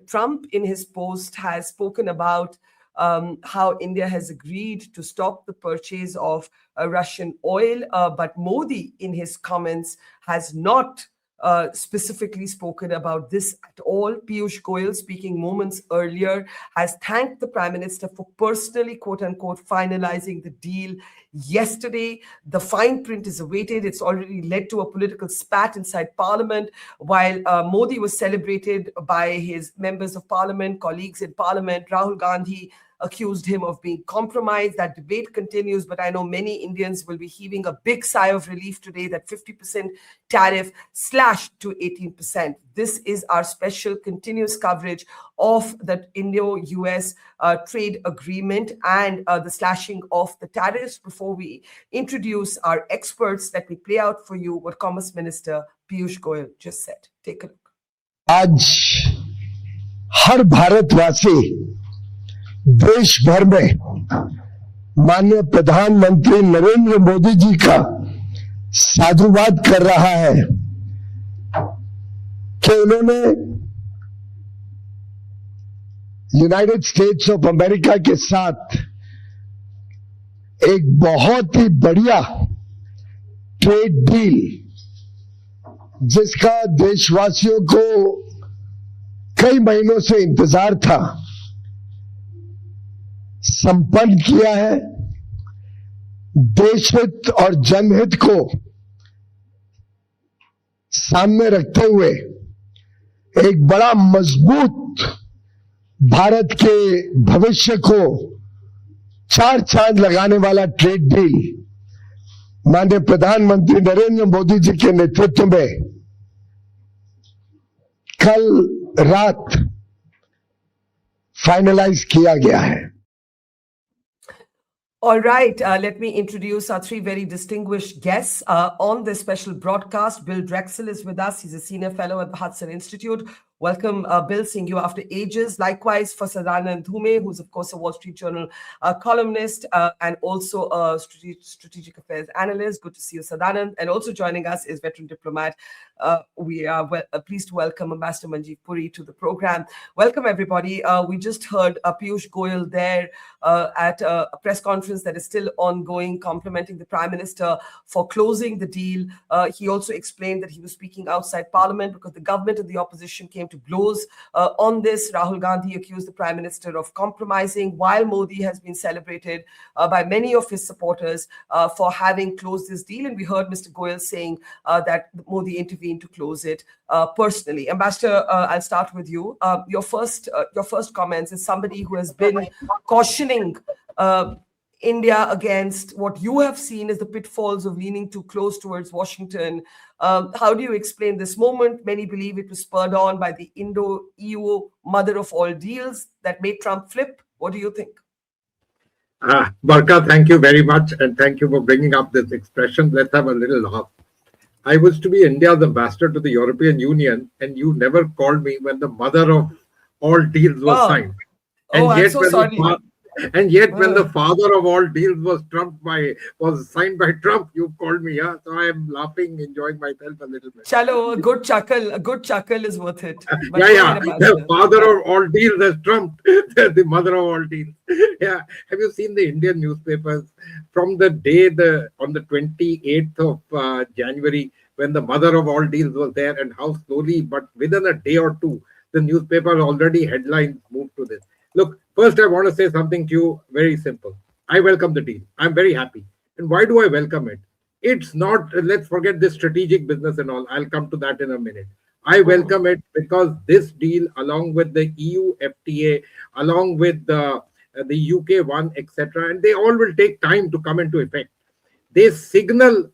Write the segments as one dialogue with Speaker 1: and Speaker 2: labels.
Speaker 1: Trump, in his post, has spoken about how India has agreed to stop the purchase of Russian oil. But Modi, in his comments, has not specifically spoken about this at all. Piyush Goyal, speaking moments earlier, has thanked the Prime Minister for personally, quote unquote, finalizing the deal yesterday. The fine print is awaited. It's already led to a political spat inside Parliament, while Modi was celebrated by his members of Parliament, colleagues in Parliament. Rahul Gandhi accused him of being compromised. That debate continues, but I know many Indians will be heaving a big sigh of relief today that 50% tariff slashed to 18%. This is our special continuous coverage of the Indo-US trade agreement and the slashing of the tariffs. Before we introduce our experts, let me play out for you what Commerce Minister Piyush Goyal just said. Take a look.
Speaker 2: आज हर भारतवासी देश भर में माननीय प्रधानमंत्री नरेंद्र मोदी जी का साधुवाद कर रहा है कि उन्होंने यूनाइटेड स्टेट्स ऑफ अमेरिका के साथ एक बहुत ही बढ़िया ट्रेड डील, जिसका देशवासियों को कई महीनों से इंतजार था, संपन्न किया है। देशहित और जनहित को सामने रखते हुए एक बड़ा मजबूत भारत के भविष्य को चार चांद लगाने वाला ट्रेड डील माननीय प्रधानमंत्री नरेंद्र मोदी जी के नेतृत्व में कल रात फाइनलाइज किया गया है।
Speaker 1: All right, let me introduce our three very distinguished guests on this special broadcast. Bill Drexel is with us. He's a senior fellow at the Hudson Institute. Welcome, Bill, seeing you after ages. Likewise for Sadanand Dhume, who's, of course, a Wall Street Journal columnist and also a strategic affairs analyst. Good to see you, Sadanand. And also joining us is veteran diplomat. We are pleased to welcome Ambassador Manjeev Puri to the program. Welcome, everybody. We just heard Piyush Goyal there at a press conference that is still ongoing, complimenting the Prime Minister for closing the deal. He also explained that he was speaking outside Parliament because the government and the opposition came to blows on this. Rahul Gandhi accused the Prime Minister of compromising, while Modi has been celebrated by many of his supporters for having closed this deal. And we heard Mr. Goyal saying that Modi intervened to close it personally. Ambassador, I'll start with you. Your first comments as somebody who has been cautioning India against what you have seen as the pitfalls of leaning too close towards Washington. How do you explain this moment? Many believe it was spurred on by the Indo-EU mother of all deals that made Trump flip. What do you think?
Speaker 3: Barkha, thank you very much. And thank you for bringing up this expression. Let's have a little laugh. I was to be India's ambassador to the European Union, and you never called me when the mother of all deals was signed. And
Speaker 1: I'm so sorry.
Speaker 3: And yet, when the father of all deals was signed by Trump, you called me. Yeah, so I am laughing, enjoying myself a little bit.
Speaker 1: Chalo, a good chuckle is worth it.
Speaker 3: The father of all deals is Trump, the mother of all deals. Yeah, have you seen the Indian newspapers from the day on the 28th of January when the mother of all deals was there, and how slowly, but within a day or two, the newspaper already headlines moved to this. Look, first I want to say something to you very simple. I welcome the deal. I'm very happy. And why do I welcome it? It's not, let's forget this strategic business and all. I'll come to that in a minute. I welcome it because this deal, along with the EU FTA, along with the UK one, etc., and they all will take time to come into effect. They signal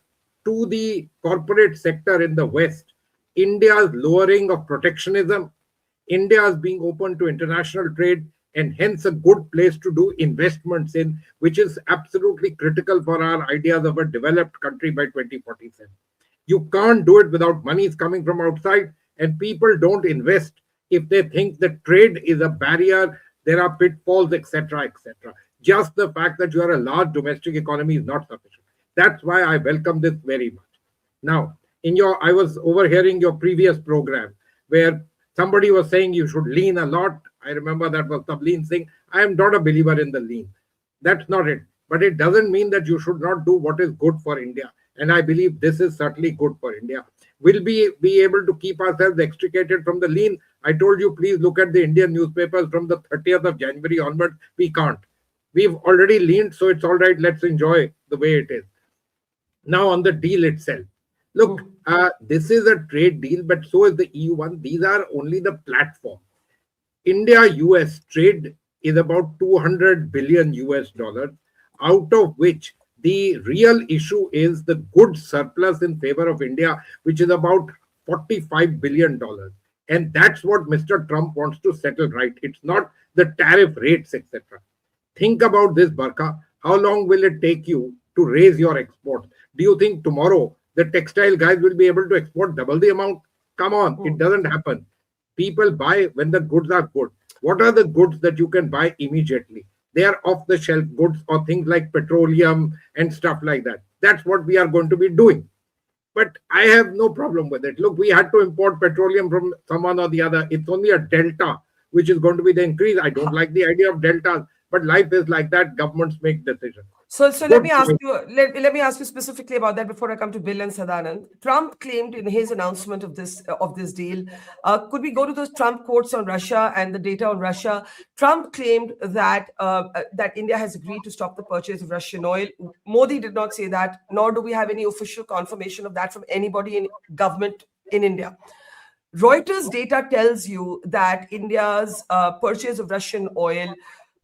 Speaker 3: to the corporate sector in the West India's lowering of protectionism, India's being open to international trade, and hence a good place to do investments in, which is absolutely critical for our ideas of a developed country by 2047. You can't do it without monies coming from outside, and people don't invest if they think that trade is a barrier, there are pitfalls, etc., etc. Just the fact that you are a large domestic economy is not sufficient. That's why I welcome this very much. Now, I was overhearing your previous program where Somebody was saying you should lean a lot. I remember that was Tableen Singh. I am not a believer in the lean. That's not it. But it doesn't mean that you should not do what is good for India. And I believe this is certainly good for India. Will we be able to keep ourselves extricated from the lean? I told you, please look at the Indian newspapers from the 30th of January onward. We can't. We've already leaned, so it's all right. Let's enjoy the way it is. Now, on the deal itself. Look, this is a trade deal, but so is the EU one. These are only the platform. India-US trade is about 200 billion US dollars, out of which the real issue is the goods surplus in favor of India, which is about $45 billion. And that's what Mr. Trump wants to settle right. It's not the tariff rates, etc. Think about this, Barkha. How long will it take you to raise your exports? Do you think tomorrow the textile guys will be able to export double the amount? Come on, it doesn't happen. People buy when the goods are good. What are the goods that you can buy immediately? They are off-the-shelf goods or things like petroleum and stuff like that. That's what we are going to be doing. But I have no problem with it. Look, we had to import petroleum from someone or the other. It's only a delta, which is going to be the increase. I don't like the idea of deltas, but life is like that. Governments make decisions.
Speaker 1: So let me ask you. Let me ask you specifically about that before I come to Bill and Sadanand. Trump claimed in his announcement of this deal. Could we go to those Trump quotes on Russia and the data on Russia? Trump claimed that that India has agreed to stop the purchase of Russian oil. Modi did not say that, nor do we have any official confirmation of that from anybody in government in India. Reuters data tells you that India's purchase of Russian oil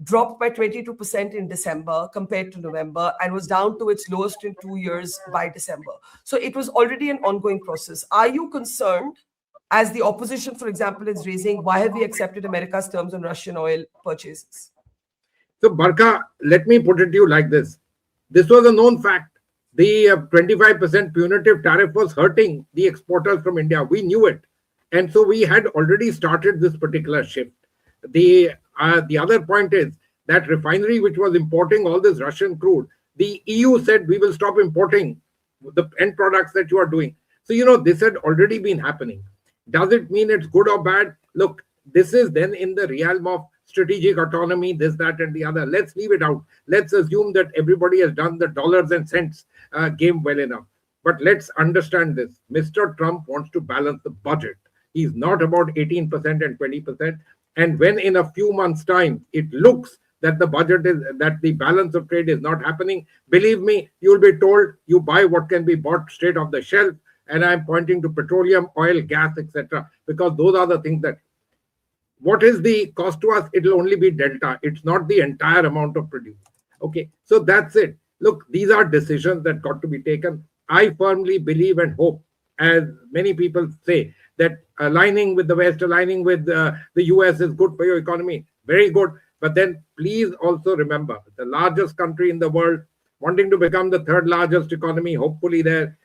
Speaker 1: dropped by 22% in December compared to November and was down to its lowest in 2 years by December. So it was already an ongoing process. Are you concerned, as the opposition, for example, is raising, why have we accepted America's terms on Russian oil purchases?
Speaker 3: So, Barkha, let me put it to you like this. This was a known fact. The 25% punitive tariff was hurting the exporters from India. We knew it. And so we had already started this particular shift. The other point is that refinery which was importing all this Russian crude, the EU said we will stop importing the end products that you are doing. So, this had already been happening. Does it mean it's good or bad? Look, this is then in the realm of strategic autonomy, this, that, and the other. Let's leave it out. Let's assume that everybody has done the dollars and cents game well enough. But let's understand this. Mr. Trump wants to balance the budget. He's not about 18% and 20%. And when in a few months' time, it looks that the budget is, that the balance of trade is not happening, believe me, you'll be told you buy what can be bought straight off the shelf. And I'm pointing to petroleum, oil, gas, etc. Because those are the things that, what is the cost to us? It'll only be delta. It's not the entire amount of produce. Okay, so that's it. Look, these are decisions that got to be taken. I firmly believe and hope, as many people say, that aligning with the West, aligning with the US is good for your economy. Very good. But then please also remember, the largest country in the world, wanting to become the third largest economy, hopefully there,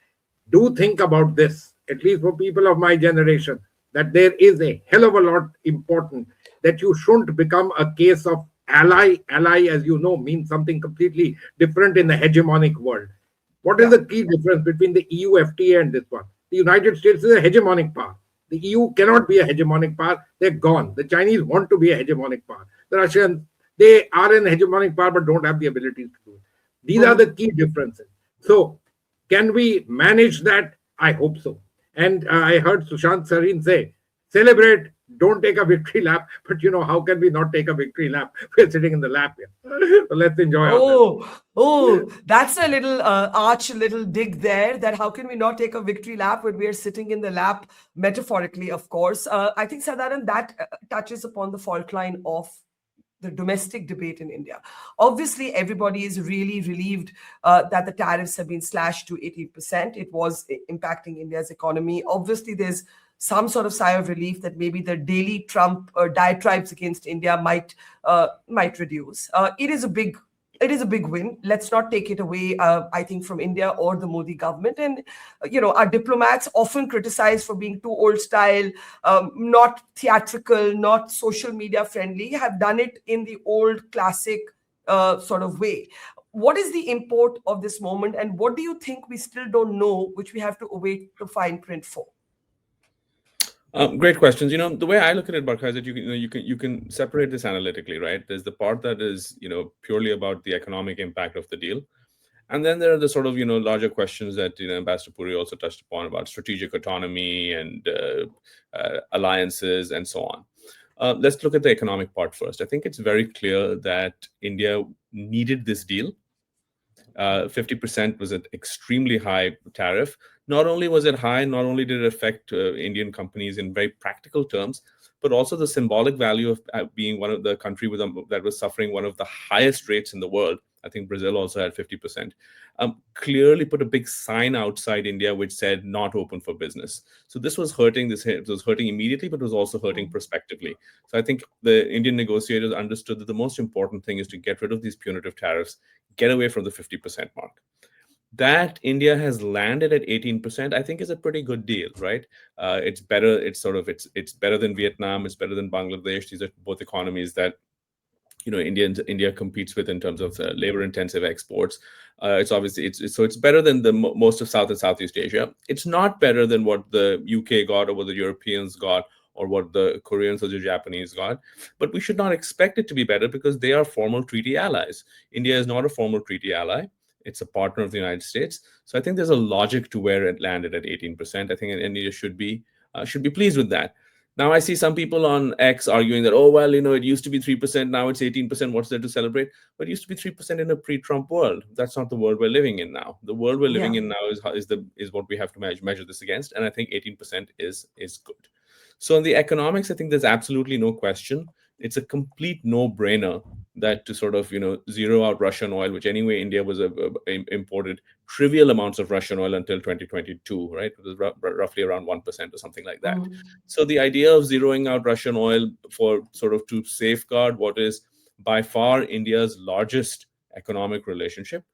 Speaker 3: do think about this, at least for people of my generation, that there is a hell of a lot important, that you shouldn't become a case of ally. Ally, as you know, means something completely different in the hegemonic world. What is the key difference between the EU FTA and this one? The United States is a hegemonic power. The EU cannot be a hegemonic power. They're gone. The Chinese want to be a hegemonic power. The Russians, they are an hegemonic power but don't have the ability to do it. These are the key differences. So, can we manage that? I hope so. And I heard Sushant Sareen say, celebrate, don't take a victory lap. But how can we not take a victory lap? We're sitting in the lap here. So let's enjoy
Speaker 1: ourselves. That's a little dig there, that how can we not take a victory lap when we are sitting in the lap, metaphorically, of course. I think, Sadanand, that touches upon the fault line of the domestic debate in India. Obviously, everybody is really relieved that the tariffs have been slashed to 18%. It was impacting India's economy. Obviously, there's some sort of sigh of relief that maybe the daily Trump diatribes against India might reduce. It is a big win. Let's not take it away, I think, from India or the Modi government. And, our diplomats, often criticized for being too old style, not theatrical, not social media friendly, have done it in the old classic sort of way. What is the import of this moment? And what do you think we still don't know, which we have to await the fine print for?
Speaker 4: Great questions. The way I look at it, Barkha, is that you can separate this analytically, right? There's the part that is purely about the economic impact of the deal, and then there are the sort of larger questions that Ambassador Puri also touched upon about strategic autonomy and alliances and so on. Let's look at the economic part first. I think it's very clear that India needed this deal. 50% was an extremely high tariff. Not only was it high, not only did it affect Indian companies in very practical terms, but also the symbolic value of being one of the country that was suffering one of the highest rates in the world. I think Brazil also had 50%. Clearly put a big sign outside India which said not open for business. So this was hurting. It was hurting immediately, but it was also hurting prospectively. So I think the Indian negotiators understood that the most important thing is to get rid of these punitive tariffs, get away from the 50% mark. That India has landed at 18%, I think, is a pretty good deal, right? It's better. It's better than Vietnam. It's better than Bangladesh. These are both economies that India competes with in terms of labor-intensive exports. It's better than most of South and Southeast Asia. It's not better than what the UK got or what the Europeans got or what the Koreans or the Japanese got. But we should not expect it to be better because they are formal treaty allies. India is not a formal treaty ally. It's a partner of the United States. So I think there's a logic to where it landed at 18%. I think India should be pleased with that. Now, I see some people on X arguing that, oh, well, it used to be 3%, now it's 18%. What's there to celebrate? But it used to be 3% in a pre-Trump world. That's not the world we're living in now. The world we're living in now is what we have to measure this against. And I think 18% is good. So in the economics, I think there's absolutely no question. It's a complete no-brainer that to sort of zero out Russian oil, which anyway India was imported trivial amounts of Russian oil until 2022, right? It was roughly around 1% or something like that. So the idea of zeroing out Russian oil for sort of to safeguard what is by far India's largest economic relationship,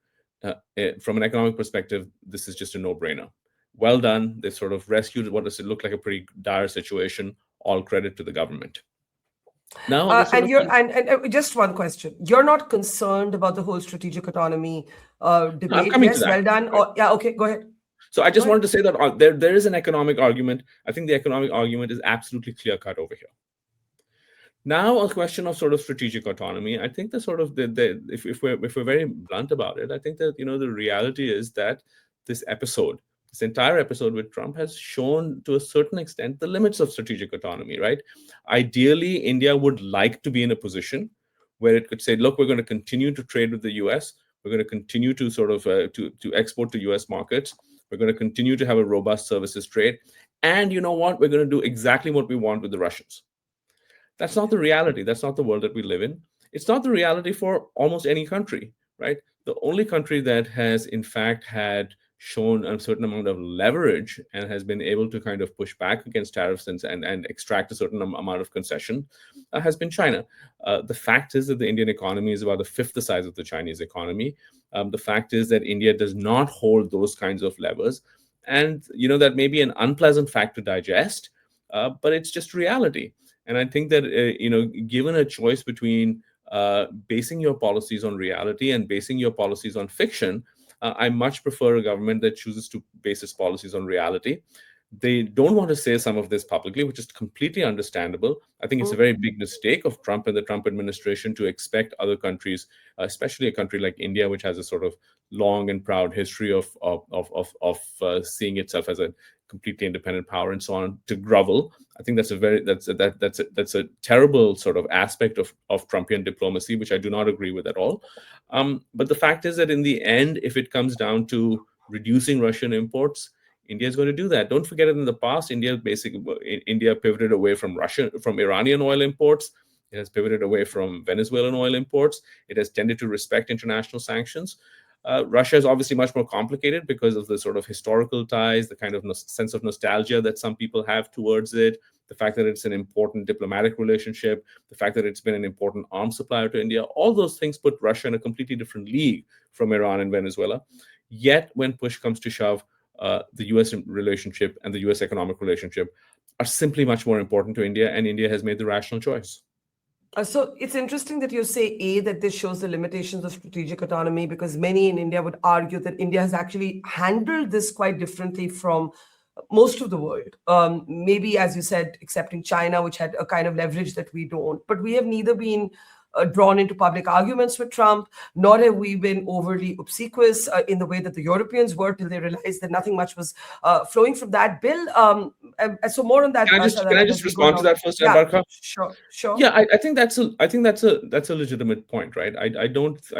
Speaker 4: from an economic perspective, this is just a no-brainer. Well done. They sort of rescued what does it look like a pretty dire situation. All credit to the government. Now,
Speaker 1: and just one question: you're not concerned about the whole strategic autonomy debate? Yes, well done. Okay, go ahead.
Speaker 4: So I just wanted to say that there is an economic argument. I think the economic argument is absolutely clear cut over here. Now, a question of sort of strategic autonomy. I think the sort of if we're very blunt about it, I think that the reality is that this entire episode with Trump has shown to a certain extent the limits of strategic autonomy, right? Ideally, India would like to be in a position where it could say, look, we're going to continue to trade with the US. We're going to continue to sort of to export to US markets. We're going to continue to have a robust services trade. And you know what? We're going to do exactly what we want with the Russians. That's not the reality. That's not the world that we live in. It's not the reality for almost any country, right? The only country that has, in fact, had shown a certain amount of leverage and has been able to kind of push back against tariffs and extract a certain amount of concession has been China. The fact is that the Indian economy is about a fifth the size of the Chinese economy. The fact is that India does not hold those kinds of levers. And, that may be an unpleasant fact to digest, but it's just reality. And I think that, given a choice between basing your policies on reality and basing your policies on fiction, I much prefer a government that chooses to base its policies on reality. They don't want to say some of this publicly, which is completely understandable. I think it's a very big mistake of Trump and the Trump administration to expect other countries, especially a country like India, which has a sort of long and proud history of seeing itself as a completely independent power and so on, to grovel. I think that's a terrible sort of aspect of Trumpian diplomacy, which I do not agree with at all. But the fact is that in the end, if it comes down to reducing Russian imports, India is going to do that. Don't forget that in the past, India pivoted away from Iranian oil imports. It has pivoted away from Venezuelan oil imports. It has tended to respect international sanctions. Russia is obviously much more complicated because of the sort of historical ties, the kind of sense of nostalgia that some people have towards it, the fact that it's an important diplomatic relationship, the fact that it's been an important arms supplier to India. All those things put Russia in a completely different league from Iran and Venezuela. Yet, when push comes to shove, the U.S. relationship and the U.S. economic relationship are simply much more important to India, and India has made the rational choice.
Speaker 1: So it's interesting that you say, that this shows the limitations of strategic autonomy, because many in India would argue that India has actually handled this quite differently from most of the world. Maybe, as you said, excepting China, which had a kind of leverage that we don't. But we have neither been drawn into public arguments with Trump, nor have we been overly obsequious in the way that the Europeans were till they realized that nothing much was flowing from that bill. And so more on that.
Speaker 4: Can I just respond to that first, Barkha?
Speaker 1: Sure.
Speaker 4: Yeah, I think that's a legitimate point, right? I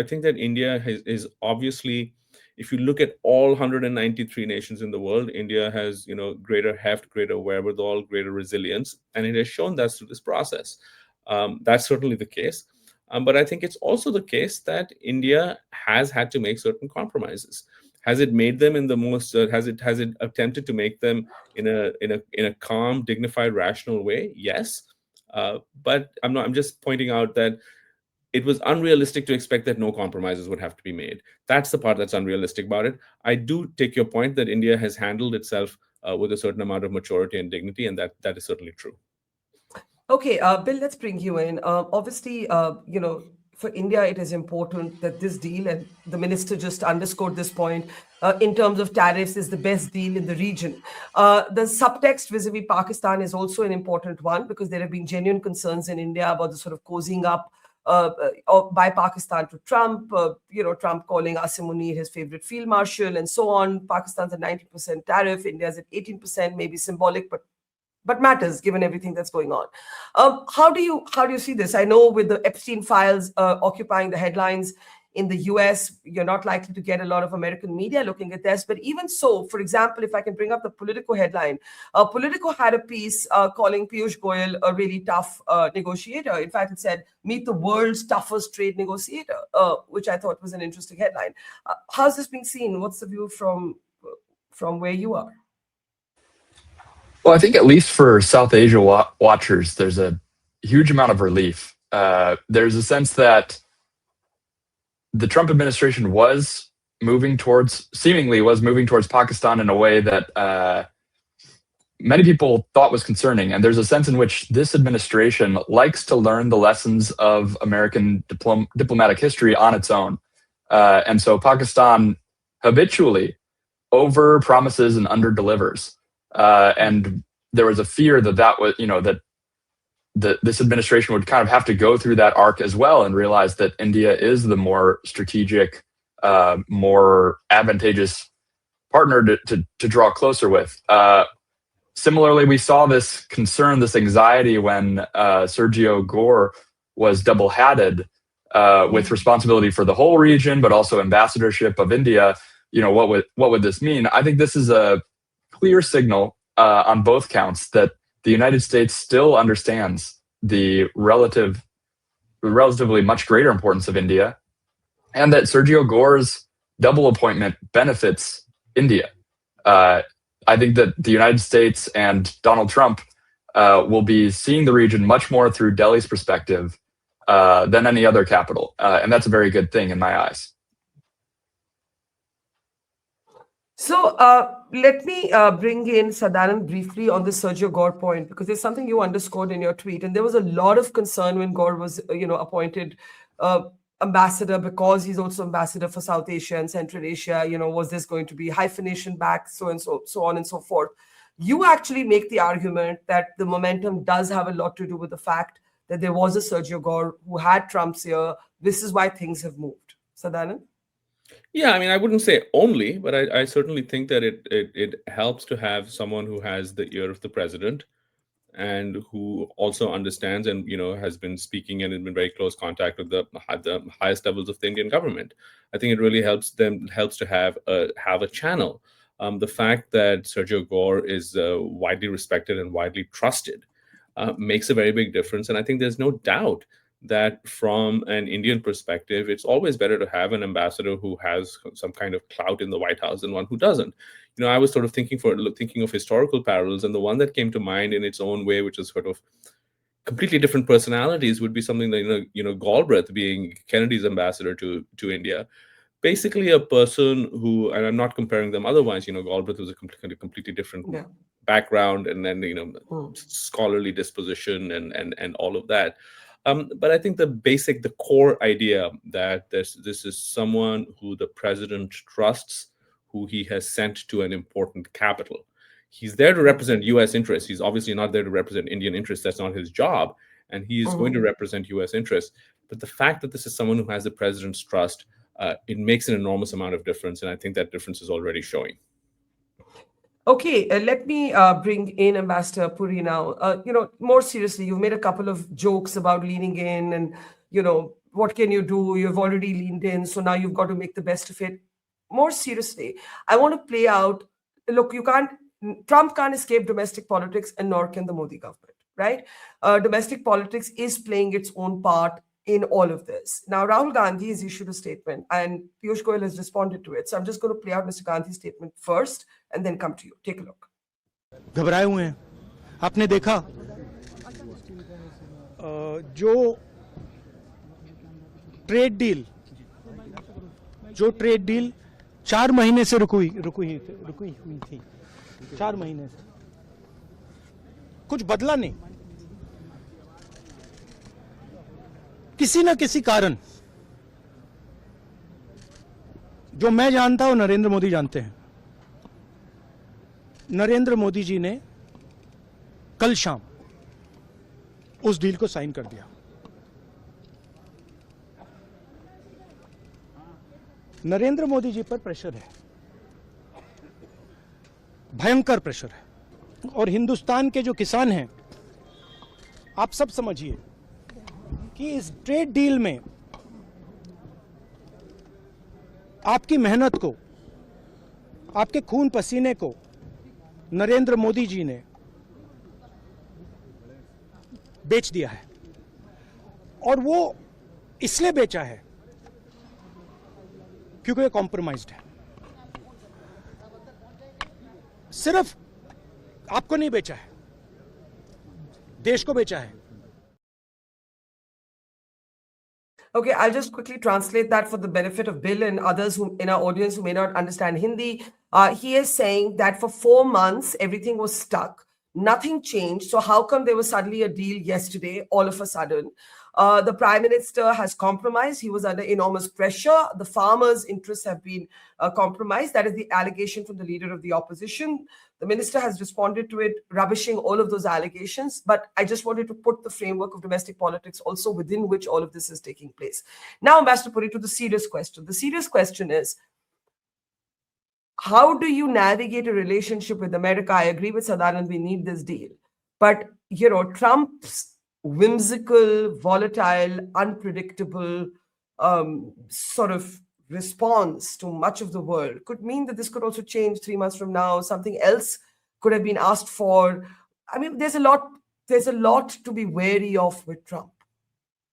Speaker 4: think that India is obviously, if you look at all 193 nations in the world, India has, greater heft, greater wherewithal, greater resilience, and it has shown that through this process. That's certainly the case. But I think it's also the case that India has had to make certain compromises. Has it made them in the most? Has it attempted to make them in a calm, dignified, rational way? Yes. But I'm just pointing out that it was unrealistic to expect that no compromises would have to be made. That's the part that's unrealistic about it. I do take your point that India has handled itself with a certain amount of maturity and dignity, and that is certainly true.
Speaker 1: Okay, Bill, let's bring you in. Obviously, for India, it is important that this deal, and the minister just underscored this point, in terms of tariffs, is the best deal in the region. The subtext vis-a-vis Pakistan is also an important one, because there have been genuine concerns in India about the sort of cozying up by Pakistan to Trump, Trump calling Asim Munir his favorite field marshal and so on. Pakistan's at 90% tariff, India's at 18%, maybe symbolic, but matters given everything that's going on. How do you see this? I know with the Epstein files occupying the headlines in the US, you're not likely to get a lot of American media looking at this. But even so, for example, if I can bring up the Politico headline, Politico had a piece calling Piyush Goyal a really tough negotiator. In fact, it said, "Meet the world's toughest trade negotiator," which I thought was an interesting headline. How's this being seen? What's the view from where you are?
Speaker 5: Well, I think at least for South Asia watchers, there's a huge amount of relief. There's a sense that the Trump administration seemingly was moving towards Pakistan in a way that many people thought was concerning. And there's a sense in which this administration likes to learn the lessons of American diplomatic history on its own. And so Pakistan habitually over promises and under delivers. And there was a fear that this administration would kind of have to go through that arc as well and realize that India is the more strategic, more advantageous partner to draw closer with. Similarly, we saw this concern, this anxiety when Sergio Gore was double-hatted with responsibility for the whole region, but also ambassadorship of India. What would this mean? I think this is a clear signal on both counts that the United States still understands the relatively much greater importance of India, and that Sergio Gore's double appointment benefits India. I think that the United States and Donald Trump will be seeing the region much more through Delhi's perspective than any other capital, and that's a very good thing in my eyes.
Speaker 1: So let me bring in Sadanand briefly on the Sergio Gore point, because there's something you underscored in your tweet, and there was a lot of concern when Gore was, appointed ambassador, because he's also ambassador for South Asia and Central Asia. Was this going to be hyphenation back, so on and so forth? You actually make the argument that the momentum does have a lot to do with the fact that there was a Sergio Gore who had Trump's ear. This is why things have moved. Sadanand?
Speaker 4: Yeah, I mean, I wouldn't say only, but I certainly think that it helps to have someone who has the ear of the president and who also understands and has been speaking and in very close contact with the highest levels of the Indian government. I think it really helps to have a channel. The fact that Sergio Gore is widely respected and widely trusted makes a very big difference, and I think there's no doubt that from an Indian perspective, it's always better to have an ambassador who has some kind of clout in the White House than one who doesn't. I was sort of thinking of historical parallels, and the one that came to mind in its own way, which is sort of completely different personalities, would be something that Galbraith being Kennedy's ambassador to India. Basically, a person who, and I'm not comparing them otherwise. Galbraith was a completely different background, and then scholarly disposition and all of that. But I think the core idea that this is someone who the president trusts, who he has sent to an important capital. He's there to represent US interests. He's obviously not there to represent Indian interests. That's not his job. And he is going to represent US interests. But the fact that this is someone who has the president's trust, it makes an enormous amount of difference. And I think that difference is already showing.
Speaker 1: Okay, let me bring in Ambassador Puri now. More seriously, you've made a couple of jokes about leaning in and, what can you do? You've already leaned in, so now you've got to make the best of it. More seriously, I want to play out, look, Trump can't escape domestic politics, and nor can the Modi government, right? Domestic politics is playing its own part in all of this. Now, Rahul Gandhi has issued a statement and Piyush Goyal has responded to it. So I'm just going to play out Mr. Gandhi's statement first and then come to you. Take a look.
Speaker 6: घबराए हुए हैं, आपने देखा जो trade deal 4 महीने से रुकी हुई थी 4 महीने से कुछ बदला नहीं, किसी न किसी कारण जो मैं जानता हूं नरेंद्र मोदी जानते हैं, नरेंद्र मोदी जी ने कल शाम उस डील को साइन कर दिया। नरेंद्र मोदी जी पर प्रेशर है, भयंकर प्रेशर है, और हिंदुस्तान के जो किसान हैं, आप सब समझिए कि इस ट्रेड डील में आपकी मेहनत को, आपके खून पसीने को नरेंद्र मोदी जी ने बेच दिया है, और वो इसलिए बेचा है क्योंकि ये कॉम्प्रोमाइज्ड है। सिर्फ आपको नहीं बेचा है, देश को बेचा है।
Speaker 1: Okay, I'll just quickly translate that for the benefit of Bill and others who in our audience who may not understand Hindi. He is saying that for 4 months, everything was stuck. Nothing changed. So how come there was suddenly a deal yesterday, all of a sudden? The Prime Minister has compromised. He was under enormous pressure. The farmers' interests have been compromised. That is the allegation from the leader of the opposition. The minister has responded to it, rubbishing all of those allegations. But I just wanted to put the framework of domestic politics also within which all of this is taking place. Now, Ambassador Puri, to the serious question. The serious question is, how do you navigate a relationship with America? I agree with Sadanand, we need this deal. But, Trump's whimsical, volatile, unpredictable sort of response to much of the world could mean that this could also change 3 months from now. Something else could have been asked for. I mean, there's a lot to be wary of with Trump.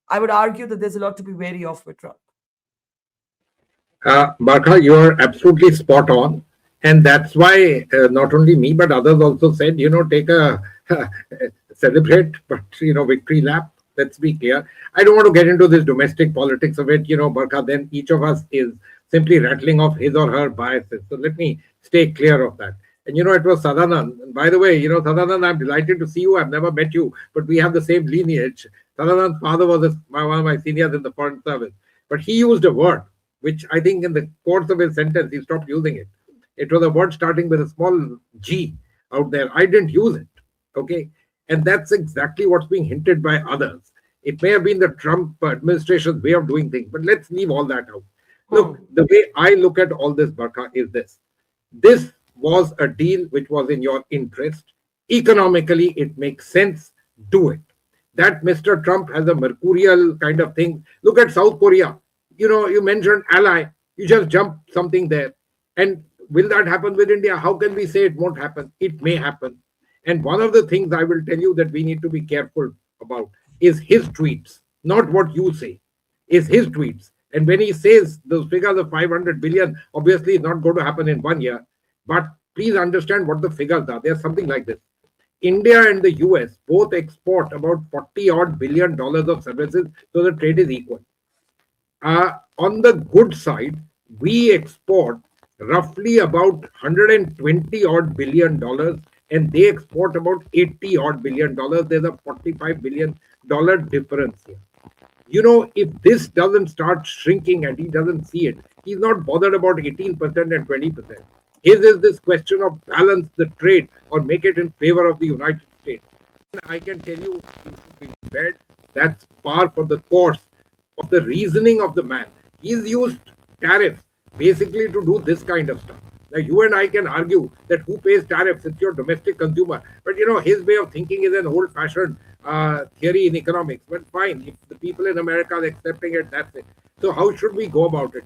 Speaker 1: I would argue that there's a lot to be wary of with Trump.
Speaker 3: Barkha, you are absolutely spot on. And that's why not only me, but others also said, take a celebrate, but, victory lap. Let's be clear. I don't want to get into this domestic politics of it, Barkha, then each of us is simply rattling off his or her biases. So let me stay clear of that. And, it was Sadanand. By the way, Sadanand, I'm delighted to see you. I've never met you, but we have the same lineage. Sadanand's father was one of my seniors in the Foreign Service. But he used a word, which I think in the course of his sentence, he stopped using it. It was a word starting with a small G out there. I didn't use it. Okay. And that's exactly what's being hinted by others. It may have been the Trump administration's way of doing things, but let's leave all that out. Look, the way I look at all this, Barkha, is this. This was a deal which was in your interest. Economically, it makes sense. Do it. That Mr. Trump has a mercurial kind of thing. Look at South Korea. You mentioned ally. You just jump something there. And will that happen with India? How can we say it won't happen? It may happen. And one of the things I will tell you that we need to be careful about is his tweets, not what you say, is his tweets. And when he says those figures of 500 billion, obviously it's not going to happen in 1 year. But please understand what the figures are. There's something like this. India and the US both export about $40 billion of services, so the trade is equal. On the good side, we export roughly about $120 billion, and they export about $80 billion. There's a $45 billion difference here. If this doesn't start shrinking and he doesn't see it, he's not bothered about 18% and 20%. His is this question of balance the trade or make it in favor of the United States. And I can tell you, in bed, that's par for the course of the reasoning of the man. He's used tariffs basically to do this kind of stuff. Now, you and I can argue that who pays tariffs? It's your domestic consumer. But his way of thinking is an old-fashioned theory in economics. But fine, if the people in America are accepting it, that's it. So how should we go about it?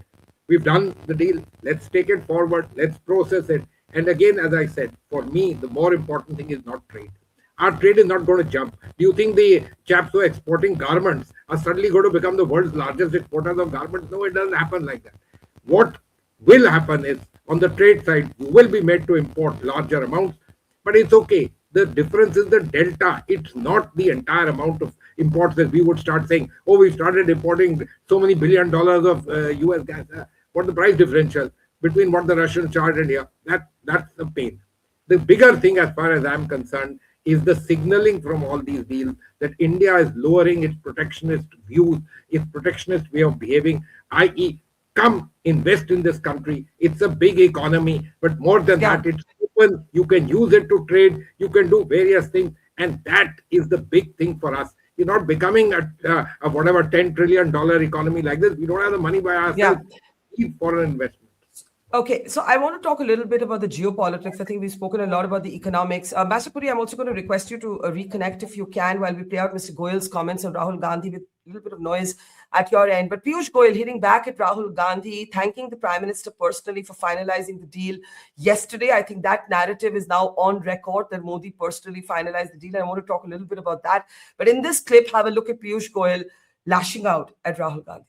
Speaker 3: We've done the deal. Let's take it forward. Let's process it. And again, as I said, for me, the more important thing is not trade. Our trade is not going to jump. Do you think the chaps who are exporting garments are suddenly going to become the world's largest exporters of garments? No, it doesn't happen like that. What will happen is, on the trade side, you will be made to import larger amounts, but it's okay. The difference is the delta. It's not the entire amount of imports that we would start saying, oh, we started importing so many $1 billion of US gas. What the price differential between what the Russians charge and here? That's the pain. The bigger thing, as far as I'm concerned, is the signaling from all these deals that India is lowering its protectionist views, its protectionist way of behaving, i.e., come invest in this country. It's a big economy, but more than that, it's open. You can use it to trade. You can do various things. And that is the big thing for us. You're not becoming a whatever $10 trillion economy like this. We don't have the money by ourselves. We need foreign investment.
Speaker 1: Okay, so I want to talk a little bit about the geopolitics. I think we've spoken a lot about the economics. Master Puri, I'm also going to request you to reconnect if you can while we play out Mr. Goyal's comments on Rahul Gandhi with a little bit of noise at your end. But Piyush Goyal hitting back at Rahul Gandhi, thanking the Prime Minister personally for finalizing the deal yesterday. I think that narrative is now on record that Modi personally finalized the deal. I want to talk a little bit about that. But in this clip, have a look at Piyush Goyal lashing out at Rahul Gandhi.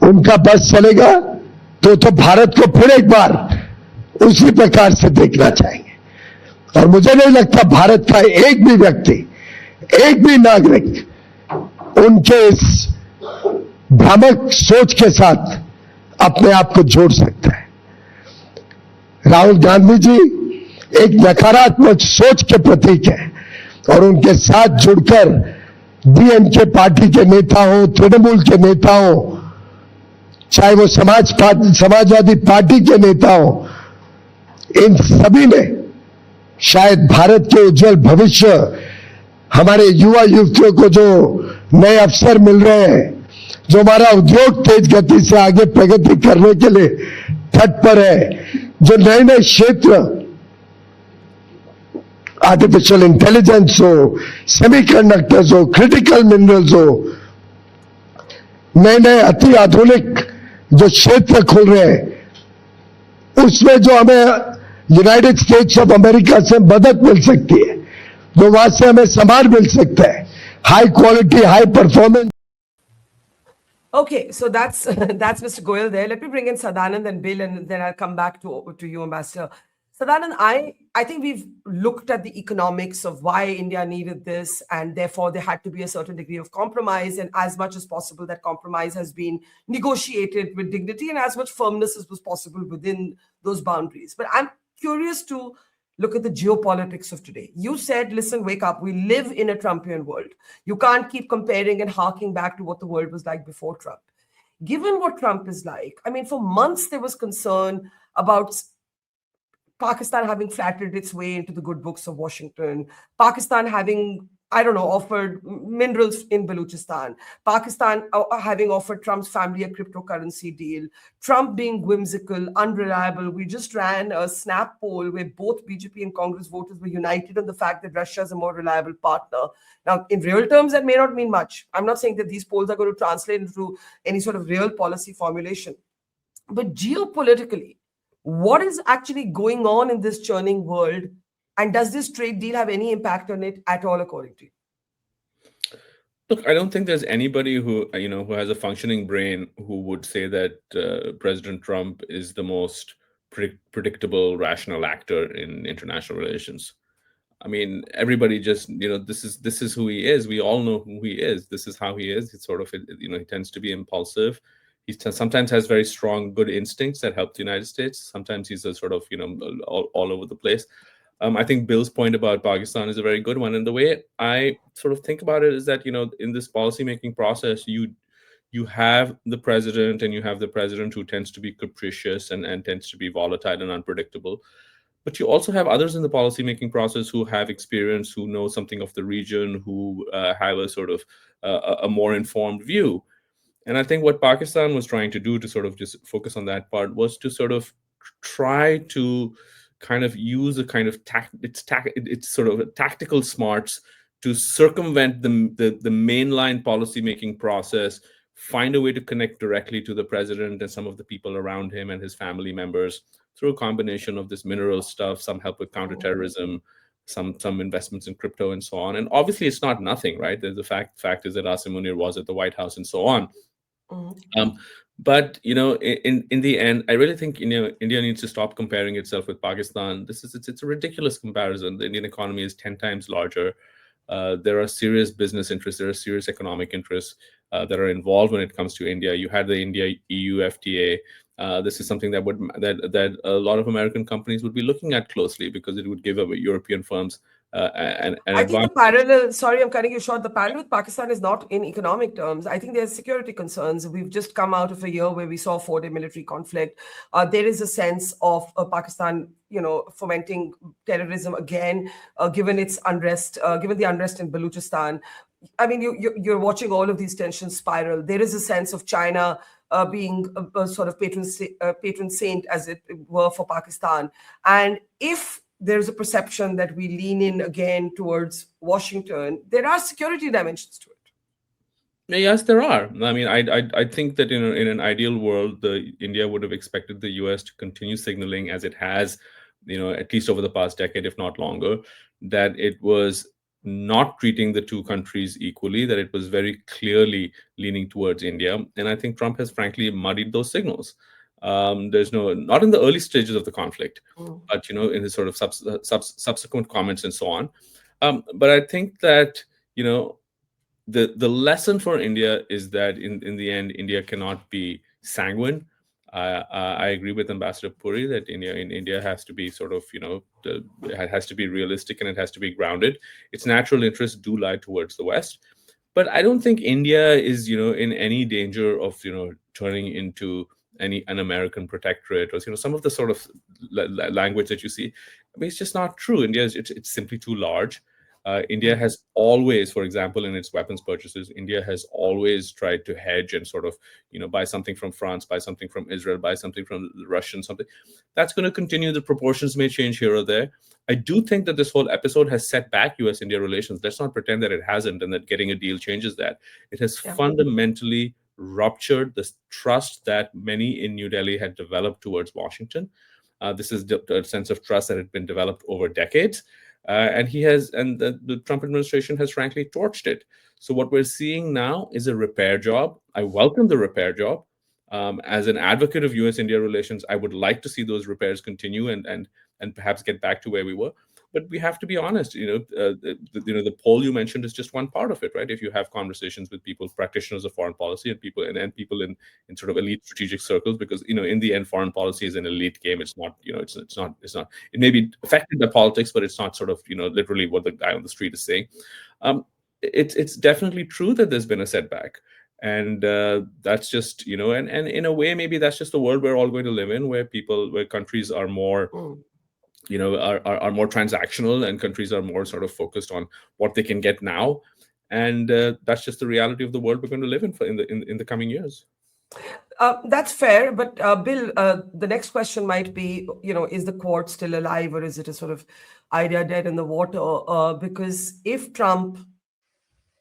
Speaker 2: उनका बस चलेगा तो भारत को फिर एक बार उसी प्रकार से देखना चाहेंगे और मुझे नहीं लगता भारत का एक भी व्यक्ति, एक भी नागरिक उनके इस भ्रामक सोच के साथ अपने आप को जोड़ सकता है। राहुल गांधी जी एक नकारात्मक सोच के प्रतीक हैं और उनके साथ जुड़कर डीएमके पार्टी के नेता हो, तृणमूल के नेता हो, चाहे वो समाजवादी पार्टी के नेता हो, इन सभी ने शायद भारत के उज्जवल भविष्य, हमारे युवा युवतियों को जो नए अवसर मिल रहे हैं, जो हमारा उद्योग तेज गति से आगे प्रगति करने के लिए तत्पर है, जो नए नए क्षेत्र आर्टिफिशियल इंटेलिजेंस हो, सेमीकंडक्टर्स हो, क्रिटिकल मिनरल्स हो, नए नए अति आधुनिक जो क्षेत्र खुल रहे हैं, उसमें जो हमें यूनाइटेड स्टेट्स ऑफ अमेरिका से मदद मिल सकती है, जो वहां से हमें सामान मिल सकता है, high quality, high performance.
Speaker 1: Okay, so that's Mr. Goyal there. Let me bring in Sadanand and Bill, and then I'll come back to you, Ambassador. Sadanand, I think we've looked at the economics of why India needed this, and therefore there had to be a certain degree of compromise, and as much as possible that compromise has been negotiated with dignity and as much firmness as was possible within those boundaries. But I'm curious to look at the geopolitics of today. You said, listen, wake up. We live in a Trumpian world. You can't keep comparing and harking back to what the world was like before Trump. Given what Trump is like, I mean, for months there was concern about Pakistan having flattered its way into the good books of Washington, Pakistan having, I don't know, offered minerals in Baluchistan, Pakistan having offered Trump's family a cryptocurrency deal, Trump being whimsical, unreliable. We just ran a snap poll where both BJP and Congress voters were united on the fact that Russia is a more reliable partner. Now, in real terms, that may not mean much. I'm not saying that these polls are going to translate into any sort of real policy formulation. But geopolitically, what is actually going on in this churning world? And does this trade deal have any impact on it at all, according to you?
Speaker 4: Look, I don't think there's anybody who who has a functioning brain who would say that President Trump is the most predictable, rational actor in international relations. I mean, everybody just this is who he is. We all know who he is. This is how he is. It's sort of he tends to be impulsive. He sometimes has very strong, good instincts that help the United States. Sometimes he's a sort of all over the place. I think Bill's point about Pakistan is a very good one. And the way I sort of think about it is that, in this policymaking process, you you have the president, and you have the president who tends to be capricious and tends to be volatile and unpredictable. But you also have others in the policymaking process who have experience, who know something of the region, who have a sort of a more informed view. And I think what Pakistan was trying to do, to sort of just focus on that part, was to sort of try to kind of use a kind of it's sort of a tactical smarts to circumvent the mainline policymaking process, find a way to connect directly to the president and some of the people around him and his family members through a combination of this mineral stuff, some help with counterterrorism, some investments in crypto and so on. And obviously it's not nothing, right? There's the fact is that Asim Munir was at the White House and so on. But in the end, I really think India needs to stop comparing itself with Pakistan. It's a ridiculous comparison. The Indian economy is 10 times larger. There are serious business interests, there are serious economic interests that are involved when it comes to India. You had the India-EU FTA. This is something that a lot of American companies would be looking at closely, because it would give European firms an
Speaker 1: I think the parallel, sorry, I'm cutting you short. The parallel with Pakistan is not in economic terms. I think there's security concerns. We've just come out of a year where we saw a 4-day military conflict. There is a sense of Pakistan, fomenting terrorism again, given its unrest, given the unrest in Baluchistan. I mean, you're watching all of these tensions spiral. There is a sense of China being a sort of patron saint, as it were, for Pakistan. And if there's a perception that we lean in again towards Washington, there are security dimensions to it.
Speaker 4: Yes, there are. I mean, I think that in an ideal world, India would have expected the US to continue signaling, as it has, at least over the past decade, if not longer, that it was not treating the two countries equally, that it was very clearly leaning towards India. And I think Trump has frankly muddied those signals. There's not in the early stages of the conflict, but in his sort of subsequent comments and so on. But I think that the lesson for India is that in the end, India cannot be sanguine. I agree with Ambassador Puri that India has to be sort of it has to be realistic, and it has to be grounded. Its natural interests do lie towards the West, but I don't think India is in any danger of turning into an American protectorate, or some of the sort of language that you see. I mean, it's just not true. India it's simply too large. India has always, for example, in its weapons purchases, India has always tried to hedge and sort of buy something from France, buy something from Israel, buy something from the Russians, something. That's going to continue. The proportions may change here or there. I do think that this whole episode has set back US-India relations. Let's not pretend that it hasn't, and that getting a deal changes that. It has fundamentally ruptured the trust that many in New Delhi had developed towards Washington. This is a sense of trust that had been developed over decades, and the Trump administration has frankly torched it. So what we're seeing now is a repair job. I welcome the repair job. As an advocate of US-India relations, I would like to see those repairs continue and perhaps get back to where we were. But we have to be honest. The poll you mentioned is just one part of it, right? If you have conversations with people, practitioners of foreign policy, and people in sort of elite strategic circles, because in the end, foreign policy is an elite game. It's not. It's not. It may be affected by politics, but it's not sort of literally what the guy on the street is saying. It's definitely true that there's been a setback. And that's just and in a way, maybe that's just the world we're all going to live in, where countries are more are more transactional, and countries are more sort of focused on what they can get now, and that's just the reality of the world we're going to live in in the coming years.
Speaker 1: That's fair, but Bill, the next question might be, is the Quad still alive, or is it a sort of idea dead in the water? Because if Trump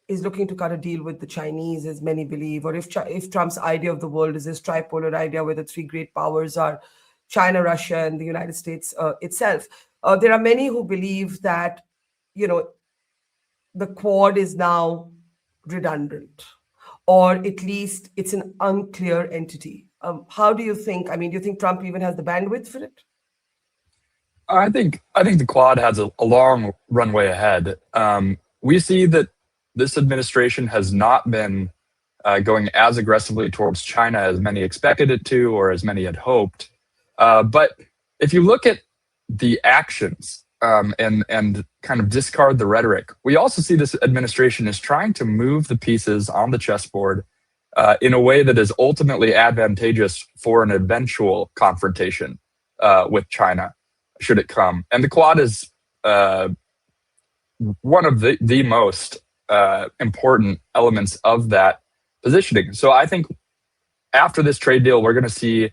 Speaker 1: is looking to cut a deal with the Chinese, as many believe, or if Trump's idea of the world is this tripolar idea where the three great powers are China, Russia, and the United States itself, there are many who believe that, the Quad is now redundant, or at least it's an unclear entity. How do you think? I mean, do you think Trump even has the bandwidth for it?
Speaker 5: I think the Quad has a long runway ahead. We see that this administration has not been going as aggressively towards China as many expected it to, or as many had hoped. But if you look at the actions and kind of discard the rhetoric, we also see this administration is trying to move the pieces on the chessboard in a way that is ultimately advantageous for an eventual confrontation with China, should it come. And the Quad is one of the most important elements of that positioning. So I think after this trade deal, we're going to see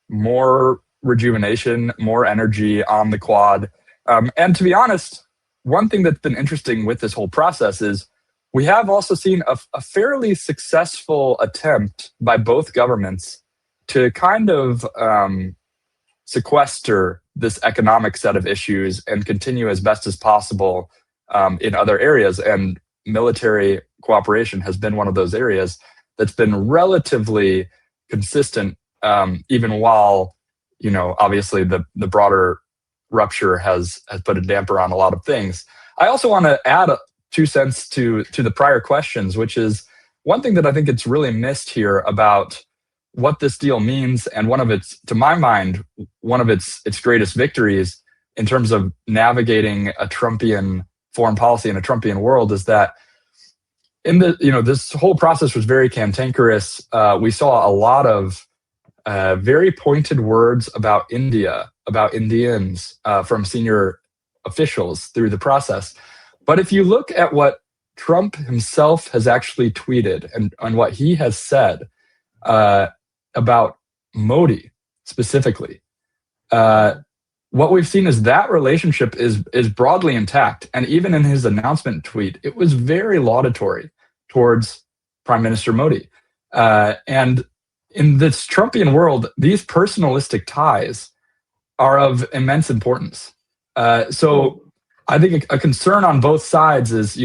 Speaker 5: more rejuvenation, more energy on the Quad. And to be honest, one thing that's been interesting with this whole process is we have also seen a fairly successful attempt by both governments to kind of sequester this economic set of issues and continue as best as possible in other areas. And military cooperation has been one of those areas that's been relatively consistent, even while, obviously the broader rupture has put a damper on a lot of things. I also want to add 2 cents to the prior questions, which is one thing that I think it's really missed here about what this deal means, and to my mind, one of its greatest victories in terms of navigating a Trumpian foreign policy in a Trumpian world is that in this whole process was very cantankerous. We saw a lot of very pointed words about India, about Indians from senior officials through the process. But if you look at what Trump himself has actually tweeted and what he has said about Modi specifically, what we've seen is that relationship is broadly intact. And even in his announcement tweet, it was very laudatory towards Prime Minister Modi. And in this Trumpian world, these personalistic ties are of immense importance. So I think a concern on both sides is,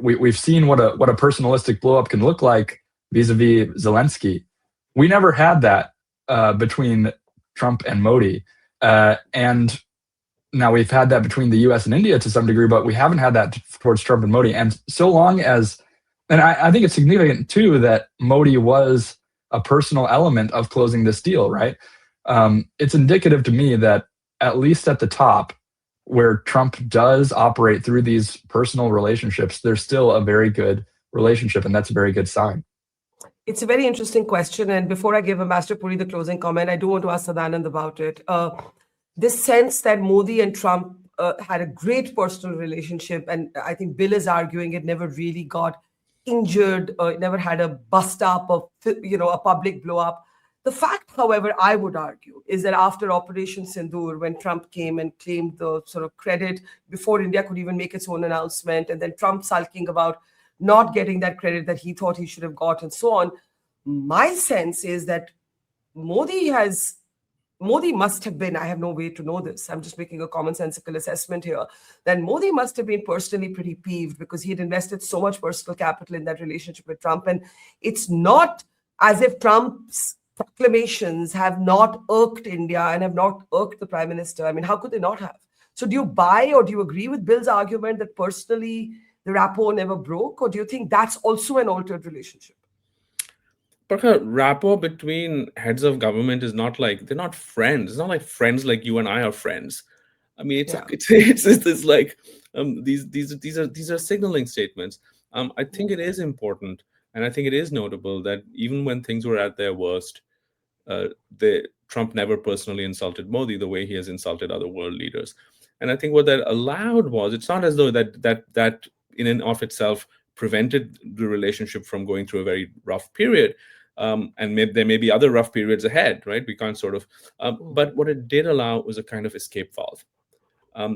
Speaker 5: we've seen what a personalistic blowup can look like vis-a-vis Zelensky. We never had that between Trump and Modi. And now we've had that between the US and India to some degree, but we haven't had that towards Trump and Modi. And so long as, and I think it's significant too that Modi was a personal element of closing this deal, right? It's indicative to me that at least at the top, where Trump does operate through these personal relationships, there's still a very good relationship, and that's a very good sign.
Speaker 1: It's a very interesting question. And before I give Ambassador Puri the closing comment, I do want to ask Sadanand about it. This sense that Modi and Trump had a great personal relationship, and I think Bill is arguing it never really got injured, it never had a bust up of, a public blow up. The fact, however, I would argue, is that after Operation Sindoor, when Trump came and claimed the sort of credit before India could even make its own announcement, and then Trump sulking about not getting that credit that he thought he should have got and so on, my sense is that Modi must have been, I have no way to know this, I'm just making a commonsensical assessment here, that Modi must have been personally pretty peeved because he had invested so much personal capital in that relationship with Trump. And it's not as if Trump's proclamations have not irked India and have not irked the Prime Minister. I mean, how could they not have? So do you buy or do you agree with Bill's argument that personally the rapport never broke? Or do you think that's also an altered relationship?
Speaker 4: Barkha, rapport between heads of government is not like, they're not friends. It's not like friends like you and I are friends. I mean, it's like these are signaling statements. I think it is important, and I think it is notable that even when things were at their worst, Trump never personally insulted Modi the way he has insulted other world leaders. And I think what that allowed was, it's not as though that in and of itself prevented the relationship from going through a very rough period. And there may be other rough periods ahead, right? We can't sort of, but what it did allow was a kind of escape valve.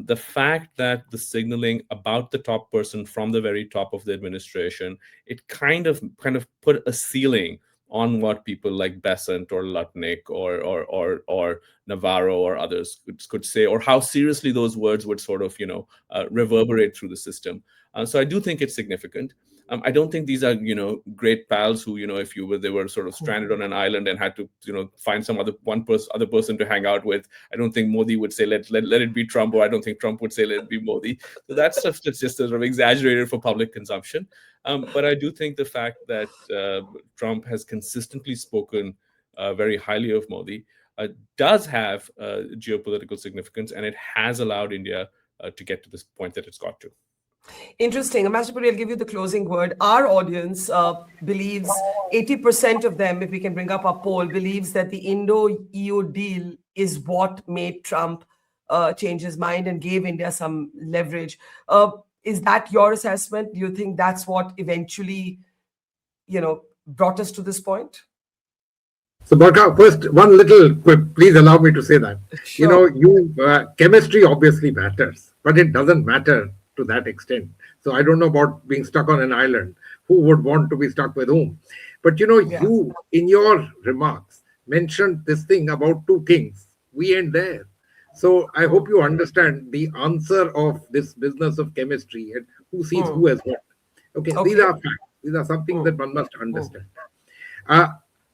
Speaker 4: The fact that the signaling about the top person from the very top of the administration, it kind of put a ceiling on what people like Besant or Lutnick or Navarro or others could say, or how seriously those words would sort of, reverberate through the system. So I do think it's significant. I don't think these are, great pals who, if they were sort of stranded on an island and had to, find some other person to hang out with. I don't think Modi would say, let it be Trump, or I don't think Trump would say, let it be Modi. So that stuff that's just sort of exaggerated for public consumption. But I do think the fact that Trump has consistently spoken very highly of Modi does have geopolitical significance, and it has allowed India to get to this point that it's got to.
Speaker 1: Interesting. Ambassador Puri, I'll give you the closing word. Our audience believes 80% of them, if we can bring up our poll, believes that the Indo-EU deal is what made Trump change his mind and gave India some leverage. Is that your assessment? Do you think that's what eventually, brought us to this point?
Speaker 3: So, Barkha, first, one little quip. Please allow me to say that.
Speaker 1: Sure.
Speaker 3: Chemistry obviously matters, but it doesn't matter to that extent. So, I don't know about being stuck on an island. Who would want to be stuck with whom? But, you, in your remarks, mentioned this thing about two kings. We ain't there. So, I hope you understand the answer of this business of chemistry and who sees who as what. Okay, these are facts. These are something that one must understand.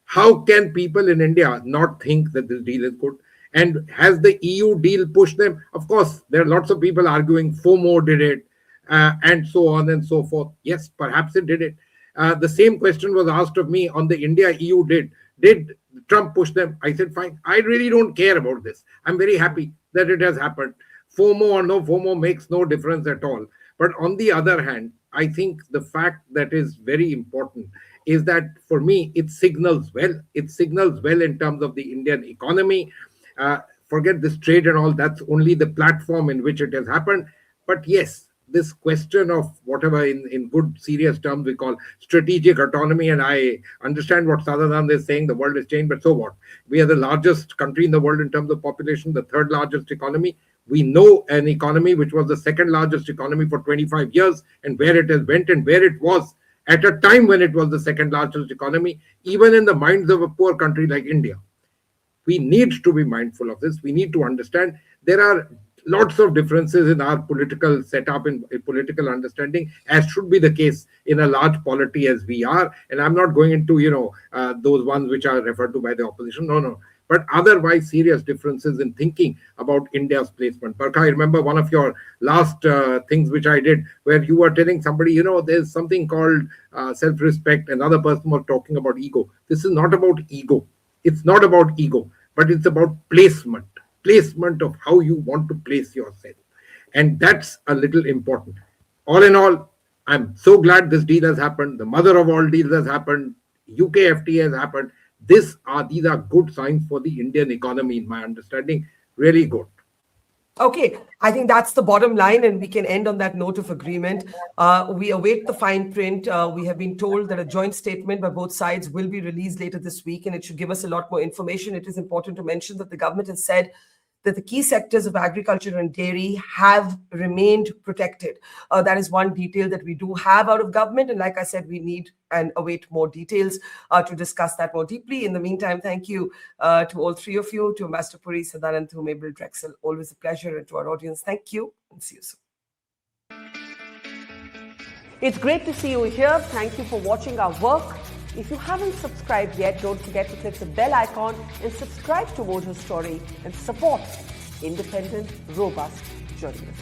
Speaker 3: How can people in India not think that this deal is good? And has the EU deal pushed them? Of course, there are lots of people arguing FOMO did it, and so on and so forth. Yes, perhaps it did it. The same question was asked of me on the India-EU did. Did Trump push them? I said, fine. I really don't care about this. I'm very happy that it has happened. FOMO or no FOMO makes no difference at all. But on the other hand, I think the fact that is very important is that for me, it signals well. It signals well in terms of the Indian economy. Forget this trade and all, that's only the platform in which it has happened. But yes, this question of whatever in good serious terms we call strategic autonomy, and I understand what Sadanand is saying, the world has changed, but so what? We are the largest country in the world in terms of population, the third largest economy. We know an economy which was the second largest economy for 25 years and where it has went and where it was at a time when it was the second largest economy, even in the minds of a poor country like India. We need to be mindful of this. We need to understand there are lots of differences in our political setup and political understanding, as should be the case in a large polity as we are. And I'm not going into, those ones which are referred to by the opposition. No. But otherwise, serious differences in thinking about India's placement. Barkha, I remember one of your last things which I did, where you were telling somebody, there's something called self-respect. Another person was talking about ego. This is not about ego. It's not about ego, but it's about placement of how you want to place yourself. And that's a little important. All in all, I'm so glad this deal has happened. The mother of all deals has happened. UK FTA has happened. These are good signs for the Indian economy, in my understanding. Really good.
Speaker 1: Okay, I think that's the bottom line, and we can end on that note of agreement. We await the fine print. We have been told that a joint statement by both sides will be released later this week, and it should give us a lot more information. It is important to mention that the government has said that the key sectors of agriculture and dairy have remained protected. That is one detail that we do have out of government. And like I said, we need and await more details to discuss that more deeply. In the meantime, thank you to all three of you, to Ambassador Puri, Sadanand, to Bill Drexel. Always a pleasure. And to our audience, thank you and see you soon. It's great to see you here. Thank you for watching our work. If you haven't subscribed yet, don't forget to click the bell icon and subscribe to Mojo Story and support independent, robust journalism.